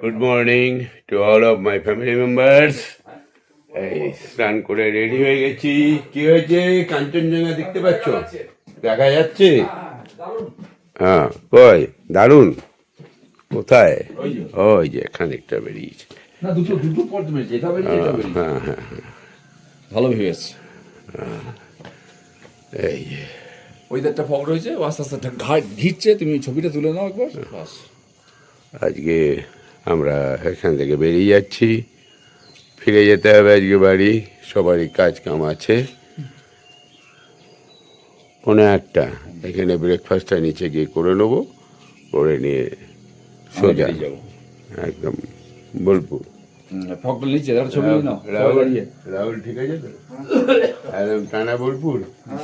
Good morning to all of my family members. এই স্নান করে রেডি হয়ে গেছি। কি হয়েছে? কাঞ্চনজঙ্ঘা দেখতে পাচ্ছ? দেখা যাচ্ছে? হ্যাঁ, কই দারুণ। কোথায়? ওই যে খানিকটা বেরিয়েছে। না, দুটো পর্যন্ত বেরিয়েছে, এটা বেরিয়েছে, এটা বেরিয়েছে। হ্যাঁ হ্যাঁ হ্যাঁ, ভালো হয়ে গেছে। এই যে ওয়েদারটা ফগ রয়েছে, আস্তে আস্তে একটা ঘাট ঘিরছে। তুমি ছবিটা তুলে নাও একবার। বাস, আজকে আমরা এখান থেকে বেরিয়ে যাচ্ছি, ফিরে যেতে হবে আজকে বাড়ি। সবারই কাজ কাম আছে। 1:45 এখানে ব্রেকফাস্টটা নিচে গিয়ে করে নেবো, করে নিয়ে সোজা যাবো একদম বোলপুর। ফগটা নিচে একটা ছবি নাও। রাহুল ঠিক আছে তো? একদম টানা বোলপুর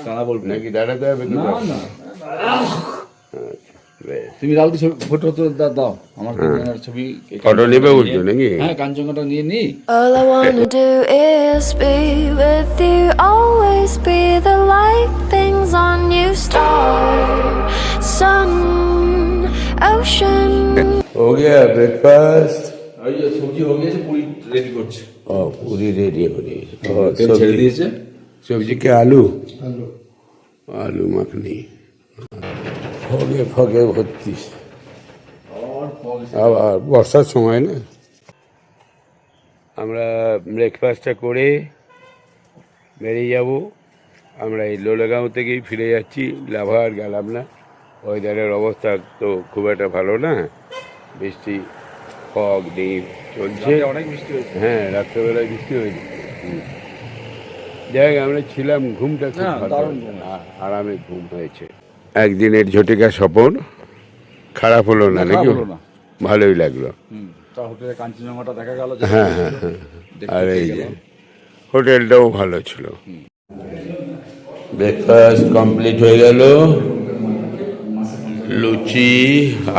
টানা বলবো নাকি দাঁড়াতে হবে? না না, বেশ। তুমি রাউলকে ছবি ফটো দাও আমার ছবি। ফটো নেবে বলছো নাকি? হ্যাঁ, কাঞ্চনজঙ্ঘাটা নিয়ে নি। All I wanna do is be with you, always be the light things on you, star, sun, ocean. हो गया ब्रेकफास्ट? ওই যে সবজি হয়ে গেছে, পুরি রেডি করছে। पूरी रेडी हो रही है। और তেল ছেড়ে দিয়েছে। सब्जी के आलू आलू मखनी फगे फगे भर्ती। আবার বর্ষার সময় না। আমরা ব্রেকফাস্টটা করে বেরিয়ে যাব। আমরা এই লোলেগাঁও থেকেই ফিরে যাচ্ছি, লাভার গেলাম না। ওয়েদারের অবস্থা তো খুব একটা ভালো না, বৃষ্টি ফগ ডিপ চলছে। অনেক বৃষ্টি হয়েছে। হ্যাঁ, রাত্রেবেলায় বৃষ্টি হয়েছে। যাই হোক, আমরা ছিলাম, ঘুমটা খুব হ্যাঁ, ভালো, দারুণ আরামে ঘুম হয়েছে। একদিনের ঝটিকা স্বপন খারাপ হলো না নাকি? হলো না, ভালোই লাগলো। তার হোটেলে কাঞ্চনজঙ্ঘাটা দেখা গেল। হ্যাঁ হ্যাঁ হ্যাঁ, আর এই যে হোটেলটাও ভালো ছিল। ব্রেকফাস্ট কমপ্লিট হয়ে গেল। লুচি,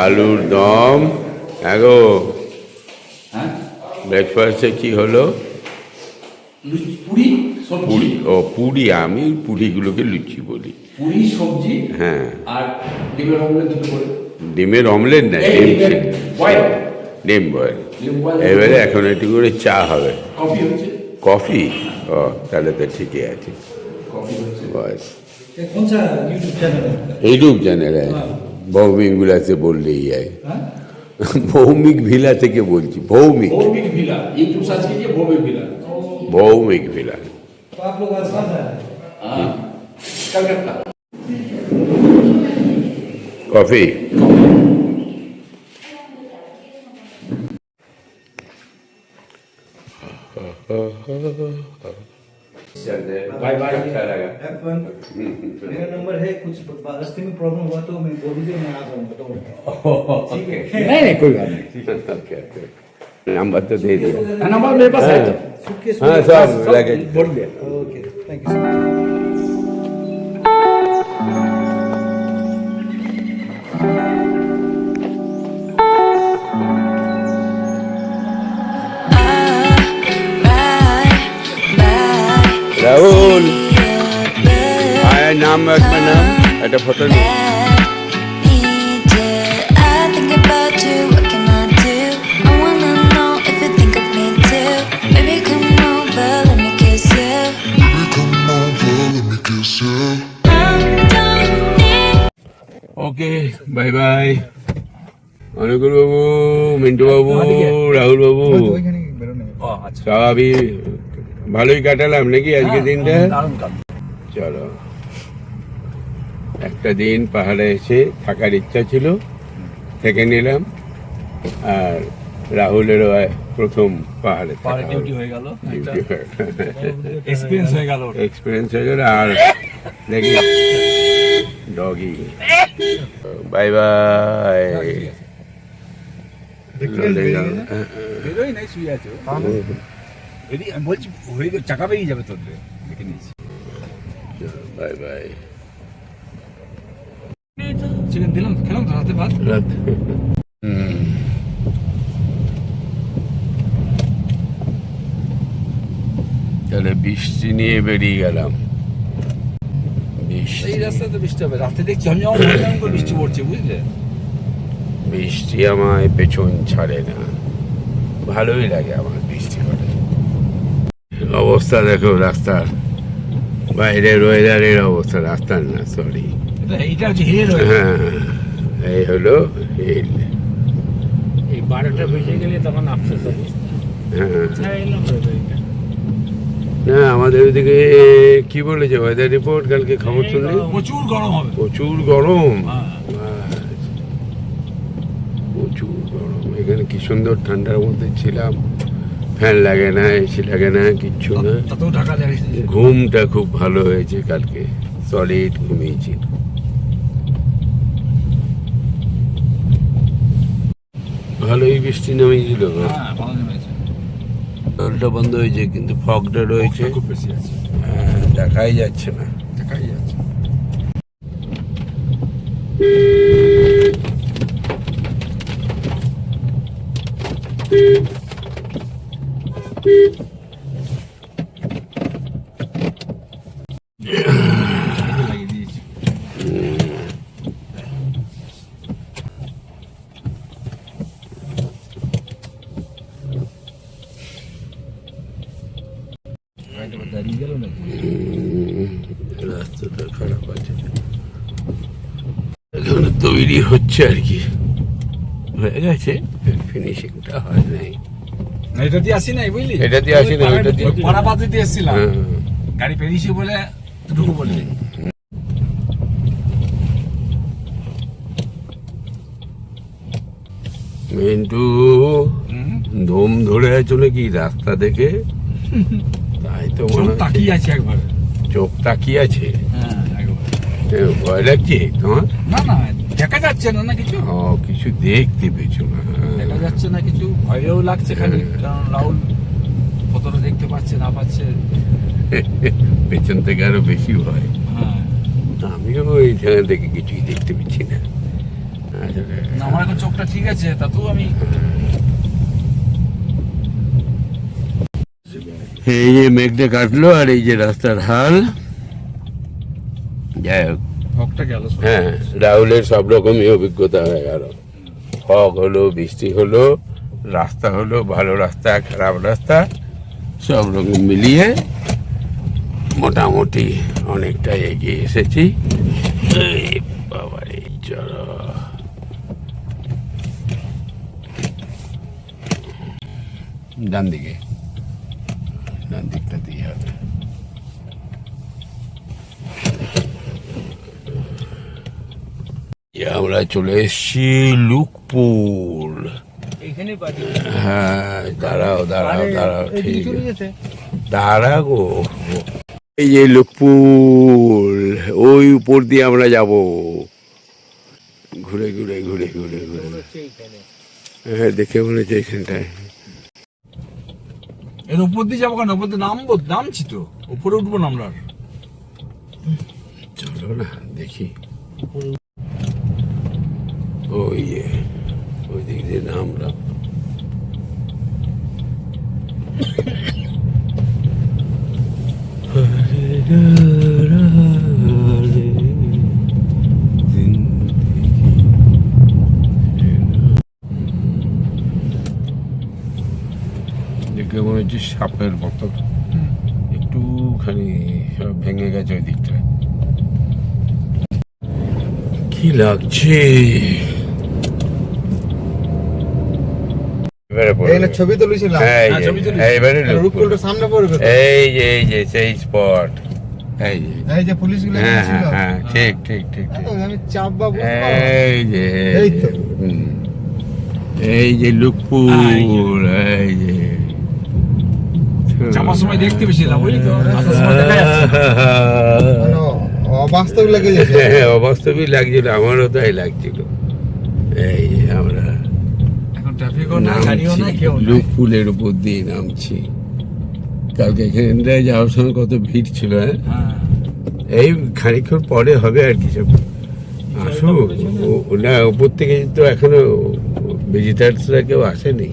আলুর দম। এগো ব্রেকফাস্টে কি হলো? পুরি পুরি। ও পুরি, আমি পুরিগুলোকে লুচি বলি। পুরি সবজি হ্যাঁ, আর ডিমের অমলেট দুটো করে। ডিমের অমলেট না, ডিম বয়েল। এবারে এখন একটু করে চা হবে। কফি হচ্ছে। কফি? ও, তাহলে তো ঠিকই আছে। बस कौन सा यूट्यूब चैनल है? भौमिक विला से बोल रही है। भौमिक विला থেকে বলছি। Bhowmik Bhowmik villa, YouTube search कीजिए ভৌমিক ভিলা। ভৌমিক ভিলা। तो आप लोग आज कहाँ जा रहे हैं? কলকাতা। কফি। Bye bye. अच्छा लगा। Have fun. मेरा नंबर है, कुछ रास्ते में प्रॉब्लम हुआ तो मैं बोल दीजिए, मैं आ जाऊंगा। तो ठीक है। नहीं नहीं, कोई बात नहीं। ओके ओके, नंबर तो दे दिया। नंबर मेरे पास है तो। सूटकेस हाँ, सब लगे। बोल दिया। Okay, thank you so much. Rahul, আয় নাম একটা নাম, একটা ফটো নিয়ে। ওকে, বাই বাই। অনুকূল বাবু, মিন্টু বাবু, রাহুল বাবু, আচ্ছা, সবই ভালোই কাটালাম নাকি আজকে দিনটা? দারুণ কাজ। চলো, একটা দিন পাহাড়ে এসে থাকার ইচ্ছা ছিল, থেকে নিলাম। আর রাহুলেরও প্রথম পাহাড়ে ডিউটি হয়ে গেল, ডিউটি এক্সপেরিয়েন্স হয়ে গেল। এক্সপিরিয়েন্স হয়ে গেল। আর দেখি ডগি। Bye bye. বেরোই নাই, শুয়ে আছে। বেরিয়ে আমি বলছি হয়ে গেল, চাকা বেরিয়ে যাবে তোর, দেখে নিয়েছি। Bye bye. চিকেন দিলাম, খেলাম তো রাতে ভাত। তাহলে বৃষ্টি নিয়ে বেরিয়ে গেলাম। এই রাস্তায় তো বৃষ্টি হবে, রাতে দেখছি ঝমঝম করে বৃষ্টি পড়ছে, বুঝলে? বৃষ্টি আমায় পেছন ছাড়ে না। ভালোই লাগে আমার বৃষ্টি হলে। অবস্থা দেখো রাস্তার, বাইরের ওয়েদারের অবস্থা, রাস্তার না সরি, এইটা হচ্ছে হিল রোড। হ্যাঁ এই হলো হিল। এই 12টা বেজে গেলে তখন আফসোস হবে। হ্যাঁ এলাম রে এটা। না আমাদের ওইদিকে কি বলেছে ওয়েদার রিপোর্ট কালকে খবর শুনলি? প্রচুর গরম হবে। প্রচুর গরম, হ্যাঁ। প্রচুর গরম। এখানে কি সুন্দর ঠান্ডার মধ্যে ছিলাম, ফ্যান লাগে না, এসি লাগে না, কিচ্ছু না। তাতেও ঢাকা যায়। ঘুমটা খুব ভালো হয়েছে কালকে, সলিড ঘুমিয়েছি। ভালোই বৃষ্টি নেমেছিল, হ্যাঁ ভালো নেমেছে। জলটা বন্ধ হয়েছে কিন্তু ফগটা রয়েছে, খুব বেশি আছে, দেখাই যাচ্ছে না। দেখাই যাচ্ছে। লাগিয়ে দিয়েছি। গাড়িটা দাঁড়িয়ে গেল নাকি? রাস্তাটা খারাপ আছে, এখানে তৈরি হচ্ছে আর কি, হয়ে গেছে, ফিনিশিংটা হয় নাই। এটা দিয়ে আসি নাই বুঝলি, এটা দিয়ে আসি না, ওইটা দিয়ে পাড়াপাতি দিয়ে এসেছিলাম, হ্যাঁ। গাড়ি পেরিয়েছি বলে ঢুকু বললি। মিন্টু ধুম ধরে আছে নাকি রাস্তা দেখে? তাই তো মনে হচ্ছে। তাকিয়ে আছে একবার, চোখ তাকিয়ে আছে, হ্যাঁ একবার। ভয় লাগছে তোমার? না না দেখা যাচ্ছে না, না কিছু ও কিছু দেখতে পেছো না? দেখা যাচ্ছে না কিছু, ভয়ও লাগছে খালি, কারণ রাহুল কতটা দেখতে পাচ্ছে না পাচ্ছে। পেছন থেকে আরো বেশি ভয়। হ্যাঁ আমিও ওই জায়গা থেকে কিছুই দেখতে পাচ্ছি না। আসলে না, আমার এখন চোখটা ঠিক আছে, তাতেও আমি এই যে মেঘটা কাটলো আর এই যে রাস্তার হাল, যাই হোক। ভকটা গেল। হ্যাঁ রাহুলের সব রকমই অভিজ্ঞতা হয়ে গেল, ফগ হলো, বৃষ্টি হলো, রাস্তা হলো, ভালো রাস্তা খারাপ রাস্তা সব রকম মিলিয়ে মোটামুটি অনেকটা এগিয়ে এসেছি। এই বাবারে চলো, ডান দিকে, ডান দিকটা দিয়ে হবে। আমরা চলে এসেছি লুকপুর। এইখানে বাড়ি। হ্যাঁ দাঁড়াও দাঁড়াও দাঁড়াও, ঠিক আছে দাঁড়া গো। এই যে লুকপুর, ওই উপর দিয়ে আমরা যাব, ঘুরে ঘুরে ঘুরে ঘুরে ঘুরে। হ্যাঁ দেখে মনে হচ্ছে এখানটায়। এর উপর দিয়ে যাবো কেন? উপর দিয়ে নামছি তো, উপরে উঠবো না আমরা। চলো না দেখি, ওই ওই দিক দিয়ে নামলাম। দেখে মনে হচ্ছে সাপের মতো, একটুখানি সব ভেঙে গেছে ওই দিকটা। কি লাগছে ছবি তুলেছিলাম, সামনে পড়বে। এই যে সেই স্পট, এই যে এই যে পুলিশগুলো হ্যাঁ ছিল, হ্যাঁ হ্যাঁ ঠিক ঠিক ঠিক ঠিক। আমি চাপ বাবু, এই যে এই তো। হুম। এই যে লুকপুর, এই যে চাপার সময় দেখতে পেয়েছিলাম বুঝলি তো, আসার সময় দেখা যাচ্ছে না। অবাস্তব লেগে যাচ্ছে। অবাস্তবই লাগছিল, আমারও তাই লাগছিল। এই যে আমরা এখন ট্রাফিকও না, গাড়িও না, কেউ না। লুকপুলের উপর দিয়ে নামছি। কালকে এখানটায় যাওয়ার সময় কত ভিড় ছিল, হ্যাঁ হ্যাঁ এই খানিকক্ষণ পরে হবে আর কি সব আসুক। না উপর থেকে তো এখনো ভিজিটার্সরা কেউ আসেনি,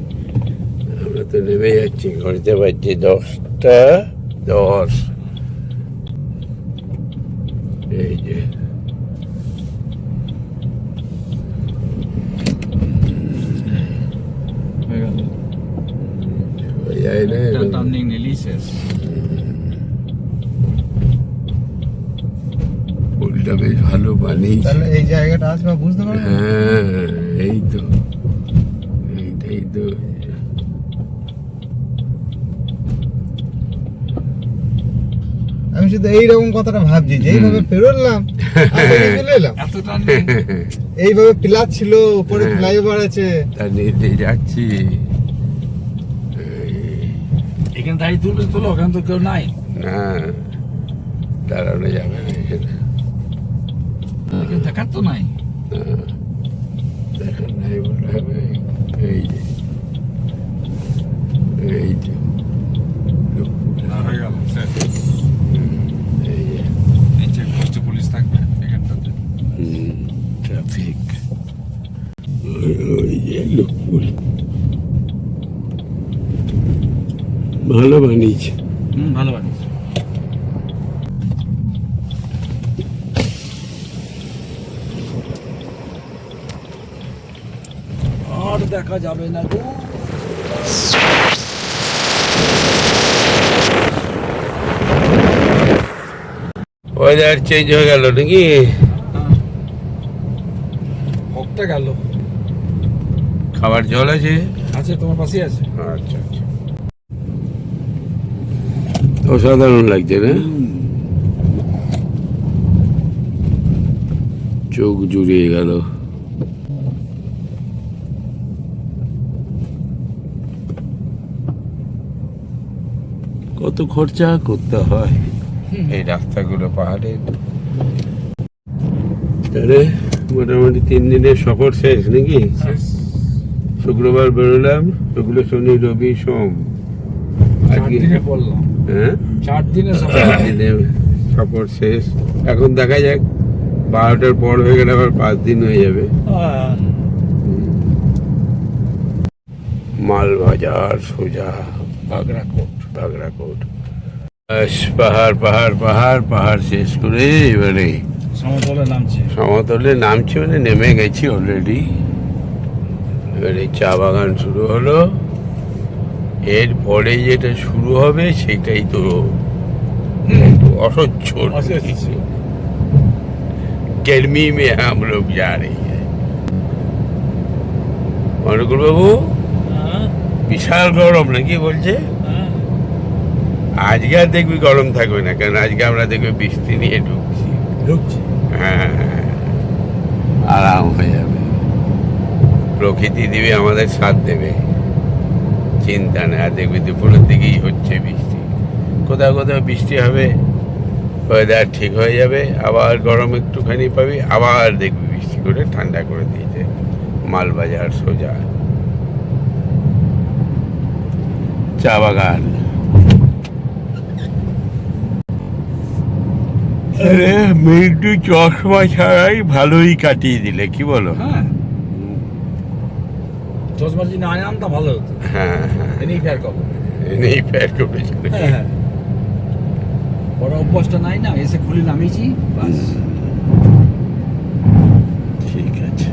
আমরা তো নেমে যাচ্ছি। ঘড়িতে বাজছে 10:10। এই যে হয়ে গেল। যায় না একটা এরকম। টার্নিং নিলি শেষ। পুলটা বেশ ভালো বানিয়েছে। তাহলে এই জায়গাটা আসবে বুঝতে পারবেন। হ্যাঁ এই তো, এইটাই তো। আমি শুধু এইরকম কথাটা ভাবছি যে এইভাবে পেরোলাম আর এদিকে চলে এলাম, এত টার্নিং এইভাবে পিলার ছিল, উপরে ফ্লাইওভার আছে। তার নিচে যাচ্ছি। এখানে দাঁড়িয়ে তুলবে তোলো, ওখানে তো কেউ নাই, না দাঁড়ানো যাবে না এখানে। এখানে দেখার তো নাই। দেখেন নাই বলে হবে। এই যে এই যে না, হয়ে গেল শেষ। এই যে এই চেকপোস্টে পুলিশ থাকবে এখানটাতে। ট্রাফিক, ওই যে লোকপুর ভালো বানিয়েছে। ভালো বানিয়েছে। আর দেখা যাবে না গো। ওয়েদার চেঞ্জ হয়ে গেল নাকি? হকটা গেল। খাবার জল আছে? আছে, তোমার পাশে আছে। আচ্ছা আচ্ছা, অসাধারণ লাগছে না? চোখ জুড়িয়ে গেল। কত খরচা করতে হয় এই রাস্তাগুলো পাহাড়ের। তাহলে মোটামুটি 3 দিনের সফর শেষ নাকি? শুক্রবার বেরোলাম, শুক্র শনি রবি সোম, 4 দিনে পড়লাম। হ্যাঁ 4 দিনে সব। 4 দিনের সফর শেষ। এখন দেখা যাক 12টার পর হয়ে গেলে আবার 5 দিন হয়ে যাবে। মালবাজার সোজা বাগরাকোট। বাগরাকোট। পাহাড় পাহাড় পাহাড় পাহাড় শেষ করে এবারে সমতলে নামছে। সমতলে নামছি, মানে নেমে গেছি অলরেডি। এবারে চা বাগান শুরু হলো। এরপরে যেটা শুরু হবে সেটাই তো অসহ্য। गर्मी में हम लोग जा रही है। অনুকূল বাবু, বিশাল গরম নাকি বলছে? আজকে আর দেখবি গরম থাকবে না, কারণ আজকে আমরা দেখবি বৃষ্টি নিয়ে ঢুকছি। হ্যাঁ, আরাম হয়ে যাবে। প্রকৃতি দিবে, আমাদের সাথ দেবে, চিন্তা নেই। আর দেখবি দুপুরের দিকেই হচ্ছে বৃষ্টি, কোথাও কোথাও বৃষ্টি হবে, ওয়েদার ঠিক হয়ে যাবে, আবার গরম একটুখানি পাবি, আবার দেখবি বৃষ্টি করে ঠান্ডা করে দিয়েছে। মালবাজার সোজা চা বাগান। মেঘটু চশমা ছাড়াই ভালোই কাটিয়ে দিলে, কি বলো? হ্যাঁ, চশমা যদি না আনতাম ভালো হতো। হ্যাঁ হ্যাঁ, এনেই ফের কব। নেই প্যার করেছে। হ্যাঁ, বড় অভ্যাসটা নাই না, এসে খুলে নামিয়েছি বাস। ঠিক আছে।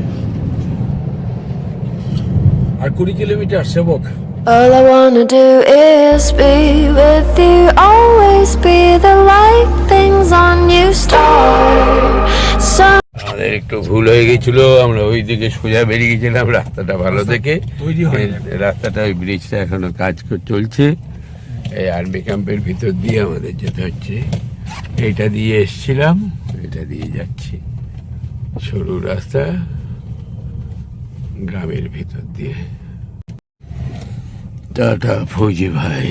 আর 20 কিলোমিটার সেবক। All I wanna do is be with you, always be the light things on you start. আমাদের একটু ভুল হয়ে গেছিল, আমরা ওই দিকে সোজা বেরিয়ে গেছিলাম রাস্তাটা ভালো দেখে। তৈরি হয় না। রাস্তাটা, ওই ব্রিজটা এখনো কাজ চলছে। এই আর্মি ক্যাম্পের ভিতর দিয়ে আমাদের যেতে হচ্ছে। এইটা দিয়ে এসছিলাম, এটা দিয়ে যাচ্ছি। সরু রাস্তা গ্রামের ভিতর দিয়ে। টাটা ফৌজি ভাই।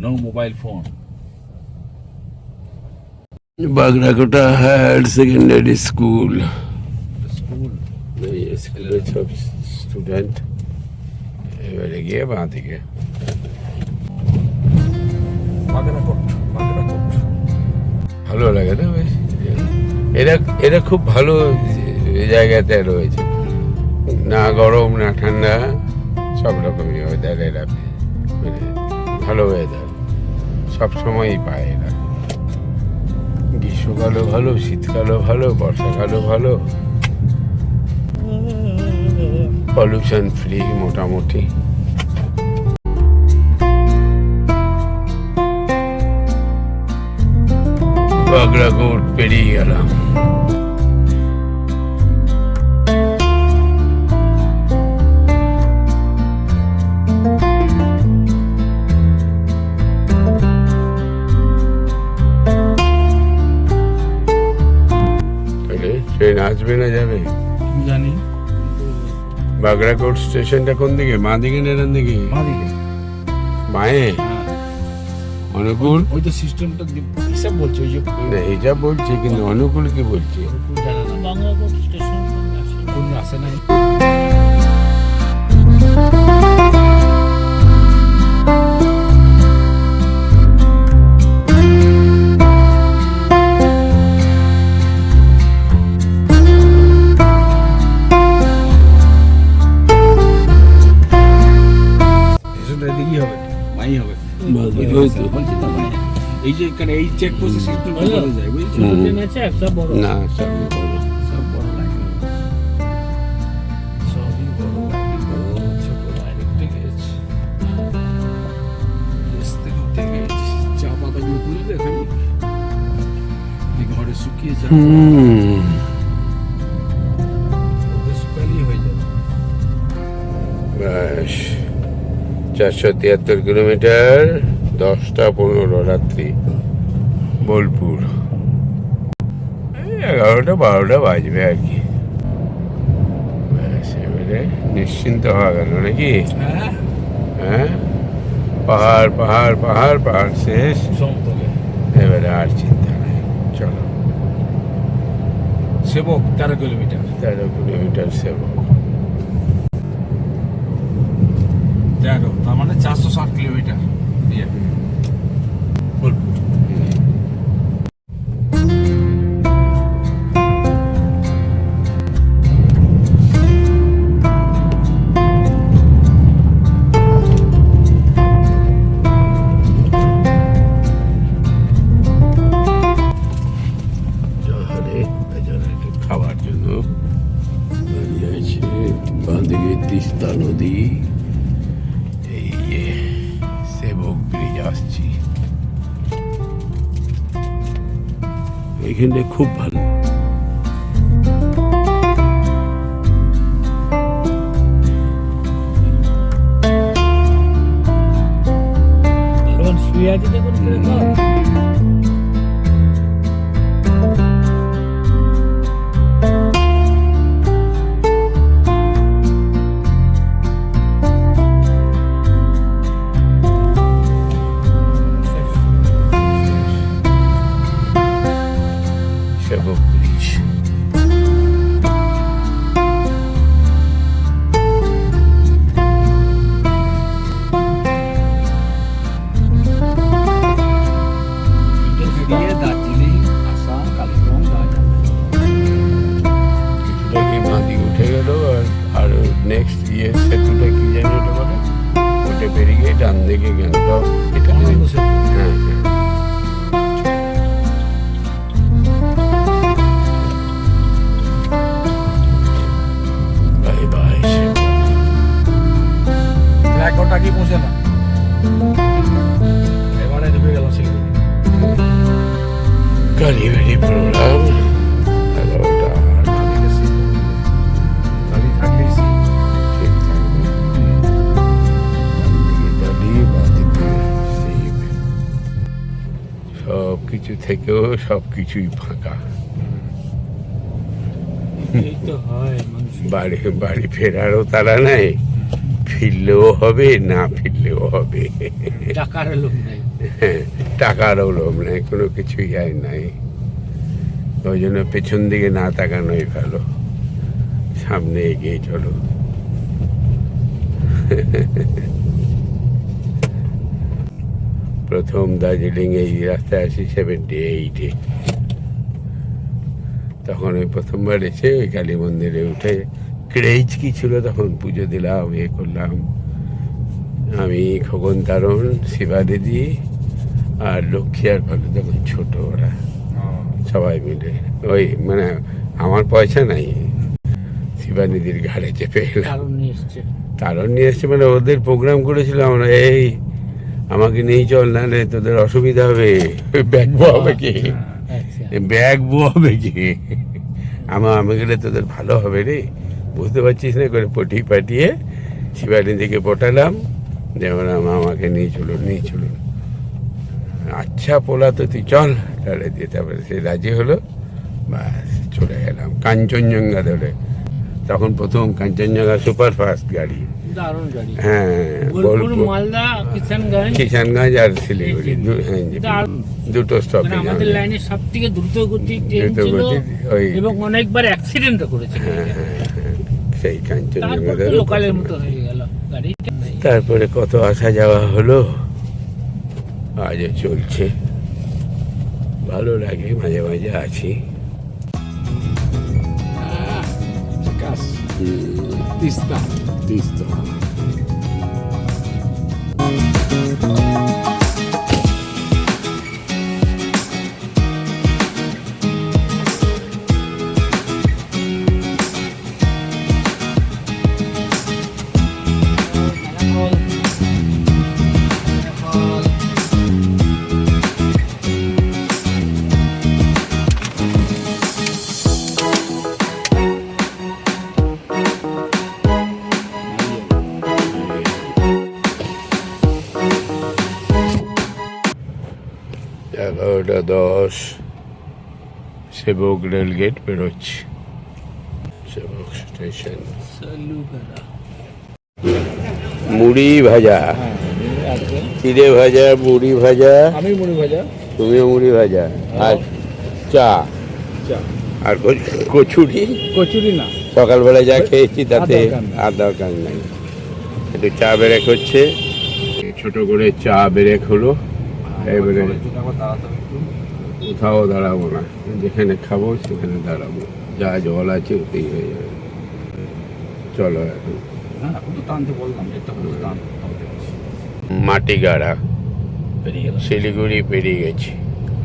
No mobile phone. Bagrakota higher secondary school. School. এই স্কুলের সব স্টুডেন্ট। এবারে গিয়ে বাঁ দিকে বাগরাকোট। বাগরাকোট ভালো লাগে না বেশ। এরা এরা খুব ভালো জায়গাতে রয়েছে, না গরম না ঠান্ডা, সব রকমই ওয়েদার। এরা মানে ভালো ওয়েদার সবসময়ই পায় এরা। গ্রীষ্মকালও ভালো, শীতকালও ভালো, বর্ষাকালও ভালো, পলিউশন ফ্রি মোটামুটি। বাগড়াকোট পেরিয়ে গেলাম। তাহলে ট্রেন আসবে না যাবে? জানি বাগড়াকোট স্টেশনটা কোন দিকে, মা দিকে না ডান দিকে? মাদিকে মায়ে অনুকূল ওই তো সিস্টেমটা হিসাব বলছে, ওই যে না হিসাব বলছি, কিন্তু অনুকূল কি বলছে? জানা না, বাংলাকোট স্টেশন কোন আসে নাই। এদিকেই হবে, মাই হবে। বলছি তো মাই। এই যে এখানে এই চেক পোস্ট সিস্টেম করা যায়, বুঝছো? ট্রেন আছে একটা বড় না সব বড়। সব বড় লাইন, সবই বড় লাইন, বড় ছোট লাইন উঠে গেছে, বস্তি উঠে গেছে। চা পাতাগুলো তুলে দে খালি, এই ঘরে শুকিয়ে চা ওদের শুকালেই হয়ে যাবে। ব্যাস 473 কিলোমিটার, 10টা 15 রাত্রি বোলপুর। 11টা 12টা বাজবে আর কি। ব্যাস এবারে নিশ্চিন্ত হওয়া গেল নাকি? হ্যাঁ, হ্যাঁ, পাহাড় পাহাড় পাহাড় পাহাড় শেষ, সমতলে। এবারে আর চিন্তা নেই। চলো সেবক 13 কিলোমিটার, 13 কিলোমিটার সেবক। 13 তার মানে 460 কিলোমিটার দিয়ে বোলপুর। খাওয়ার জন্য দাঁড়িয়ে আছে। বাঁদিকে তিস্তা নদী, এই যে সেবক ব্রিজ আসছি। এখানে খুব ভালো। ভালো শুয়ে আছে দেখুন ট্রেন না। সেবক ব্রিজ। দিয়ে দার্জিলিং, আসাম, কালিম্পং যাওয়া যাবে। কিছুটা কি বাঁধি উঠে গেল, আর নেক্সট সেতুটা কি জানি ওটা বলে, ওটা পেরিয়ে ডান দিকে গ্যাংটক। এটা অনন্ত সেতু। হ্যাঁ হ্যাঁ। Bye bye. 1 ঘন্টা আগে পৌঁছালাম, এবারে ঢুকে গেলাম শিলিগুড়ি। কালীবাড়ি প্রোগ্রাম 11টা। বাঁদিকে সিট, গাড়ি থাকলেই সিট। ঠিক থাকবে। ডান দিকে ডালি, বাঁ দিকে শিব। সব কিছু থেকেও সব কিছুই ফাঁকা। এই তো হয় মানুষ বাড়ি বাড়ি ফেরারও তারা নাই, ফিরলেও হবে না ফিরলেও হবে। টাকার লোক নাই। হ্যাঁ, টাকারও লোভ নাই, কোনো কিছুই আর নাই। ওই জন্য পেছন দিকে না তাকানোই ভালো, সামনে এগিয়ে চলো। প্রথম দার্জিলিং এই রাস্তায় আসি 78-এ। তখন ওই প্রথমবার এসে ওই কালী মন্দিরে উঠে ক্রেজ কি ছিল তখন, পুজো দিলাম, এ করলাম। আমি, খগন তারণ, শিবা দিদি আর লক্ষ্মী আর ভালো, তখন ছোট ওরা সবাই মিলে। ওই মানে আমার পয়সা নাই, শিবানিধির ঘাড়ে চেপে গেলাম। কারণ নিয়ে এসছে। কারণ নিয়ে এসছে মানে ওদের প্রোগ্রাম করেছিল আমরা, এই আমাকে নিয়ে চল, না রে তোদের অসুবিধা হবে, ব্যাগ বোয়াবে কি, আচ্ছা ব্যাগ বোয়াবে কি, আমি গেলে তোদের ভালো হবে রে, বুঝতে পারছিস না, করে পাঠিয়ে শিবানিধিকে পটালাম, যে আমাকে নিয়ে চলুন, আচ্ছা পোলা তো তুই চল, তাহলে দিয়ে তারপরে সে রাজি হলো, বাস চলে গেলাম কাঞ্চনজঙ্ঘা ধরে। তখন প্রথম কাঞ্চনজঙ্ঘা সুপার ফাস্ট গাড়ি, দারুণ গাড়ি। হ্যাঁ বোলপুর মালদা কিষানগঞ্জ আর শিলিগুড়ি, দুটো স্টপ। মানে আমাদের লাইনের সব থেকে দ্রুত গতি ট্রেন ছিল এবং অনেকবার অ্যাক্সিডেন্টও করেছে। সেই কাঞ্চনজঙ্ঘা তারপর লোকালের মতো হয়ে গেল গাড়ি। তারপরে কত আসা যাওয়া হলো, আজও চলছে, ভালো লাগে, মাঝে মাঝে আছি। তিস্তা তিস্তা এগারোটা 10, সেবক রেলগেট বেরোচ্ছি, সেবক স্টেশন। মুড়ি ভাজা, চিড়ে ভাজা, মুড়ি ভাজা, আমি মুড়ি ভাজা, তুমিও মুড়ি ভাজা, আর চা, আর কচুরি। কচুরি না, সকালবেলা যা খেয়েছি তাতে দরকার নেই। আর দরকার নেই। একটু চা ব্রেক হচ্ছে, ছোট করে চা ব্রেক হলো। এবারে কোথাও দাঁড়াবো না, যেখানে খাবো সেখানে দাঁড়াবো, যা জল আছে ওতেই হয়ে যাবে। চলো এখন মাটিগাড়া, শিলিগুড়ি পেরিয়ে গেছি,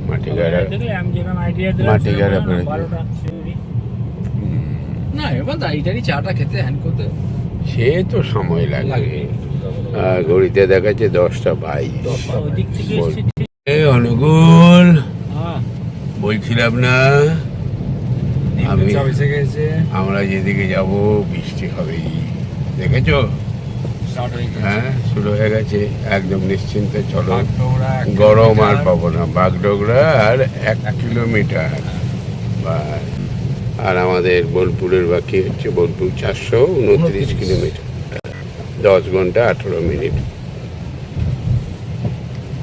মাটিগাড়া। মাটিগাড়া পেরিয়ে না এবার দাঁড়িয়ে চাটা খেতে হ্যান্ড করতে সে তো সময় লাগে। ঘড়িতে দেখাচ্ছে 10:22। অনুকূল বলছিলাম না আমি, এসে গেছে, আমরা যেদিকে যাব বৃষ্টি হবেই, দেখেছো? হ্যাঁ শুরু হয়ে গেছে, একদম নিশ্চিন্তে চলো, গরম আর পাবো না। বাগডোগরা আর 1 কিলোমিটার বাস। আর আমাদের বোলপুরের বাকি হচ্ছে, বোলপুর 429 কিলোমিটার, 10 ঘন্টা 18 মিনিট।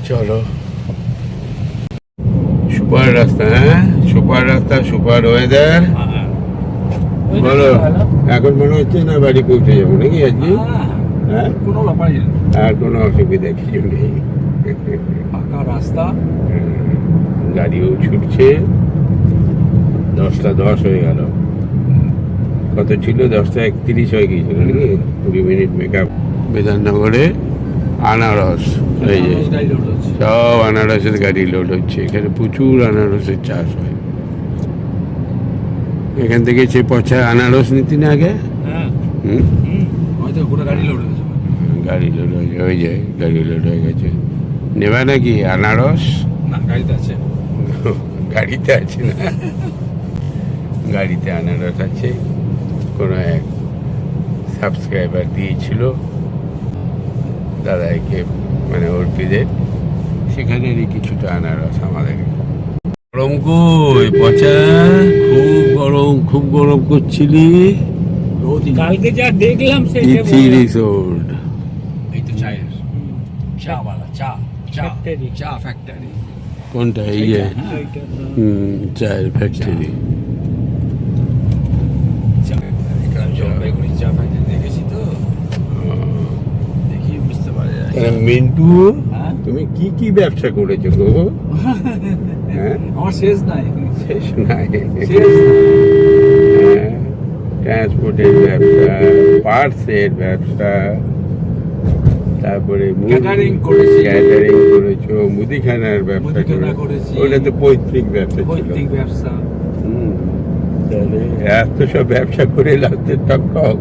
চলো, সুপার রাস্তা, হ্যাঁ সুপার রাস্তা, সুপার ওয়েদার। বলো, এখন মনে হচ্ছে না বাড়ি পৌঁছে যাবো নাকি আজকে? হ্যাঁ কোনো ব্যাপারই না, আর কোনো অসুবিধা কিছু নেই, ফাঁকা রাস্তা, গাড়িও ছুটছে। 10:10 হয়ে গেল, কত ছিল? 10:31 হয়ে গিয়েছিল নাকি? 20 মিনিট মেকআপ। বিধাননগরে আনারস, এই যে গাড়ি লোড হচ্ছে। সব আনারসের গাড়ি লোড হচ্ছে। এখানে প্রচুর আনারসের চাষ হয়। এখান থেকে সে পচা আনারস নিতি না আগে? হুম, হয়তো গোটা গাড়ি লোড হয়েছে। গাড়ি লোড হয়ে যায়, গাড়ি লোড হয়ে গেছে। নেবা নাকি আনারস? না গাড়িতে আছে, গাড়িতে আছে না, গাড়িতে আনারস আছে। কোনো এক সাবস্ক্রাইবার দিয়েছিল দাদাকে, মানে অর্পিদের, সেখানেরই কিছুটা আনারস আমাদের। গরম কই পচা, খুব গরম করছিলি। কালকে যা দেখলাম ইথি রিসোর্ট, এই তো চায়ের চাওয়ালা, চা Factory. চা ফ্যাক্টরি। কোনটা? এই যে চায়ের ফ্যাক্টরি। জলপাইগুড়ি চা ফ্যাক্টরি দেখেছি তো, দেখি বুঝতে পারা যায়। মিন্টু, হ্যাঁ? তুমি কি কি ব্যবসা করেছো গো? হ্যাঁ, আমার শেষ নাই, শেষ নাই। শেষ নাই। ট্রান্সপোর্টের ব্যবসা, পার্টসের ব্যবসা, তারপরে Catering করেছি। ক্যাটারিং করেছো, মুদিখানার ব্যবসা মুদিখানা করেছো। করেছি। ওটা তো পৈতৃক ব্যবসা ছিল। পৈতৃক ব্যবসা, হুম। তাহলে এত সব ব্যবসা করে লাস্টে ঠক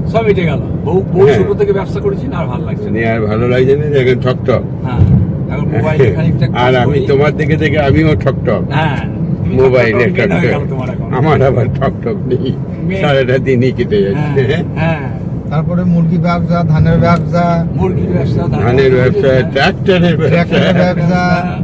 সব মিটে গেল। বউ হ্যাঁ। ছোট থেকে ব্যবসা করেছি না, আর ভালো লাগছে না। নিয়ে আর ভালো লাগছে না, এখন ঠক হ্যাঁ, এখন মোবাইলে খানিকটা কাজ আর আমি করি। তোমার দেখে দেখে আমিও ঠক হ্যাঁ, তুমি মোবাইলে ঠক ঠক হয়ে গেল ঠক তোমার এখন। আমার আবার ঠক নেই, মেয়ে- সারাটা দিনই কেটে যাচ্ছে। হ্যাঁ, হ্যাঁ, তারপরে মুরগি ব্যবসা, ধানের ব্যবসা, মুরগির ব্যবসা, ধানের ব্যবসা, ট্রাক্টরের ট্রাক্টরের ব্যবসা, ব্যবসা,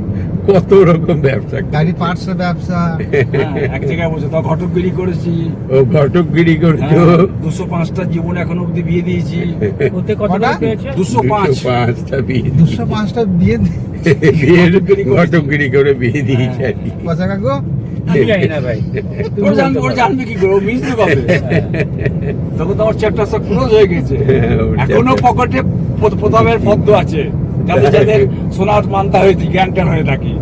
কত রকম ব্যবসা। গাড়ি পার্টসের ব্যবসা। হ্যাঁ, এক জায়গায় বসে তো ঘটকগিরি করেছি। ও ঘটকগিরি করছো। 205টা জীবন এখন অব্দি বিয়ে দিয়েছি। ওতে কত কটা? টাকা পেয়েছে? 205। 205টা বিয়ে 205টা বিয়ে বিয়ের ঘটকগিরি করে বিয়ে দিয়েছে আর কি। পয়সা কাকু। আমি জানি না ভাই। তুমি ওরা জানতে পারো। জানবে কি করে, ও মিশতে পাবে। তখন তো আমার চ্যাপ্টার সব ক্লোজ হয়ে গেছে। ওর এখনো chapter- পকেটে প্রথমের পদ্ম আছে, যাদের যাদের সোনার মানতা হয়েছে, জ্ঞানটার হয়ে থাকি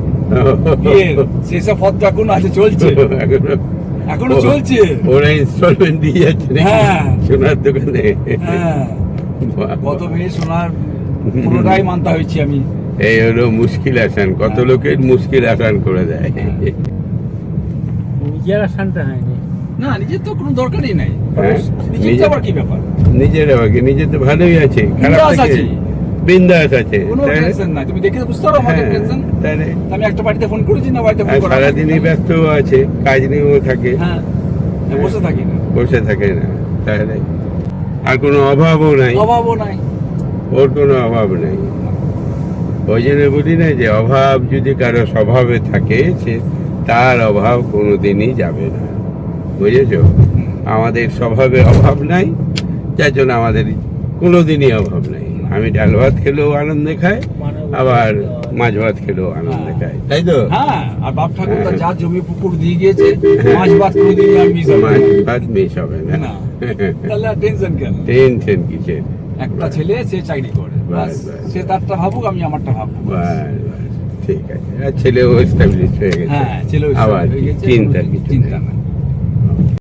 বিয়ের, সেসব পদ্ম এখনো আছে, চলছে, এখনো চলছে। ওরা ইনস্টলমেন্ট দিয়ে যাচ্ছে নাকি হ্যাঁ। সোনার দোকানে। হ্যাঁ, বাহ, কত বাহ। মেয়ে সোনার পুরোটাই মানতা হয়েছি আমি। এই হলো মুশকিল আসান, কত লোকের মুশকিল আসান করে দেয়। নিজেরা শান্ত হয়নি। না, নিজের তো কোনো দরকারই নাই। হ্যাঁ, নিজের নিজে- আবার কি ব্যাপার, নিজের আমাকে নিজে তো ভালোই আছে, খারাপ বিন্দাস থেকে আছি। বিন্দাস আছে। কোনো তাই না? টেনশন নাই। তুমি দেখে তো বুঝতে পারো আমাদের হ্যাঁ, টেনশন। তাহলে আমি একটা বাড়িতে ফোন করেছি না, বাড়িতে ফোন আর করা সারাদিনই ব্যস্ত আছে, কাজ নিয়েও থাকে, হ্যাঁ, বসে থাকি না, বসে থাকে না, তাহলে আর কোনো অভাবও নাই, অভাবও নাই। ওর কোনো অভাব নেই। ওই জন্য বলি না যে অভাব যদি কারো স্বভাবে থাকে, সে তার অভাব কোনোদিনই যাবে না, বুঝেছো? আমাদের স্বভাবে অভাব নাই, যার জন্য আমাদের কোনোদিনই অভাব নাই। আমি ডাল ভাত খেলেও আনন্দে খাই, আবার মাছ ভাত খেলেও আনন্দে খাই, তাই তো? হ্যাঁ, আর বাপ ঠাকুর তার যা জমি পুকুর দিয়ে গিয়েছে, মাছ ভাত কোনোদিন আর মিস হবে মাছ না। ভাত মিস হবে না। না, তাহলে আর টেনশন কেন? টেনশন কিসের? একটা ছেলে, সে চাকরি করে, বাস, বাস, বাস। সে তারটা ভাবুক, আমি আমারটা ভাববো। বাস, বাস, ঠিক আছে। আর ছেলেও এস্টাবলিশ হয়ে গেছে, হ্যাঁ, ছেলেও আবার হয়ে গেছে, চিন্তার কিছু চিন্তা নেই। নাই।